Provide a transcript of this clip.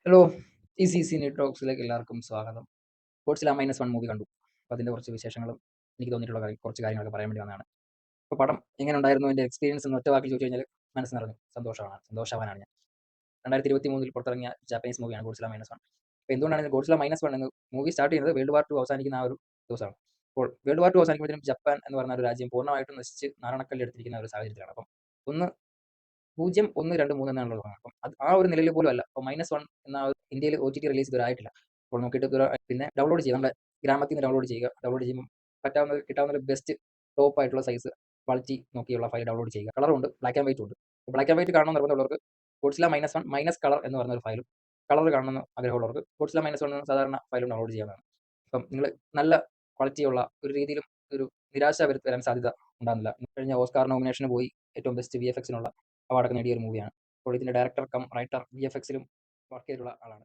Hello! Easy Sini ടോക്സിലേക്ക് എല്ലാവർക്കും സ്വാഗതം. Godzilla -1 movie കണ്ടു. അപ്പോൾ അതിന്റെ കുറച്ച് വിശേഷങ്ങളും എനിക്ക് തോന്നിയിട്ടുള്ള കുറച്ച് കാര്യങ്ങളൊക്കെ പറയാൻ വേണ്ടി വന്നതാണ്. അപ്പോൾ പടം എങ്ങനെ ഉണ്ടായിരുന്നു? എൻ്റെ എക്സ്പീരിയൻസ് എന്ന് ഒറ്റ വാക്കിൽ ചോദിച്ചു കഴിഞ്ഞാൽ മനസ്സ് നിറഞ്ഞു. സന്തോഷവാനാണ് ഞാൻ. 2023 പുറത്തിറങ്ങിയ ജാപ്പനീസ് മൂവിയാണ് ഗോഡ്സില്ല -1. അപ്പോൾ എന്തുകൊണ്ടാണ് ഗോഡ്സില്ല -1 എന്ന് മൂവി സ്റ്റാർട്ട് ചെയ്യുന്നത് വേൾഡ് വാർ 2 അവസാനിക്കുന്ന ആ ഒരു ദിവസമാണ്. അപ്പോൾ വേൾഡ് വാർ 2 അവസാനിക്കുമ്പോഴത്തേനും ജപ്പാൻ എന്ന് പറയുന്ന ഒരു രാജ്യം പൂർണ്ണമായിട്ടും നശിച്ച് നാരണക്കല്ലെടുത്തിരിക്കുന്ന ഒരു സാഹചര്യത്തിലാണ്. അപ്പം 1 0, 1, 2, 3 എന്നാണല്ലോ തുടങ്ങുന്നത്. അപ്പം അത് ആ ഒരു നിലയിൽ പോലും അല്ല. അപ്പോൾ -1 എന്ന ഇന്ത്യയിൽ OTT റിലീസ് ഇതുവരെ ആയിട്ടില്ല. അപ്പോൾ നോക്കിയിട്ട് പിന്നെ ഡൗൺലോഡ് ചെയ്യുക. നമ്മുടെ ഗ്രാമത്തിൽ നിന്ന് ഡൗൺലോഡ് ചെയ്യുക. ഡൗൺലോഡ് ചെയ്യുമ്പോൾ കിട്ടാവുന്ന ഒരു ബെസ്റ്റ് ടോപ്പ് ആയിട്ടുള്ള സൈസ് ക്വാളിറ്റി നോക്കിയുള്ള ഫയൽ ഡൗൺലോഡ് ചെയ്യുക. കളറും ഉണ്ട്, ബ്ലാക്ക് ആൻഡ് വൈറ്റും ഉണ്ട്. ബ്ലാക്ക് ആൻഡ് വൈറ്റ് കാണണം നിർബന്ധമുള്ളവർക്ക് ഗോഡ്സില്ല -1 മൈനസ് കളർ എന്ന് പറയുന്ന ഒരു ഫയലും, കളർ കാണണമെന്ന് ആഗ്രഹമുള്ളവർക്ക് ഗോഡ്സില്ല -1 സാധാരണ ഫയലും ഡൗൺലോഡ് ചെയ്യാവുന്നതാണ്. അപ്പം നിങ്ങൾ നല്ല ക്വാളിറ്റിയുള്ള ഒരു രീതിയിലും ഒരു നിരാശ വരാൻ സാധ്യത ഉണ്ടാകുന്നില്ല. കഴിഞ്ഞ ഓസ്കാർ നോമിനേഷന് പോയി ഏറ്റവും ബെസ്റ്റ് VFX-നുള്ള അവാർഡൊക്കെ നേടിയ ഒരു മൂവിയാണ്. അപ്പോൾ ഇതിന്റെ ഡയറക്ടർ കം റൈറ്റർ VFX-ലും വർക്ക് ചെയ്തിട്ടുള്ള ആളാണ്.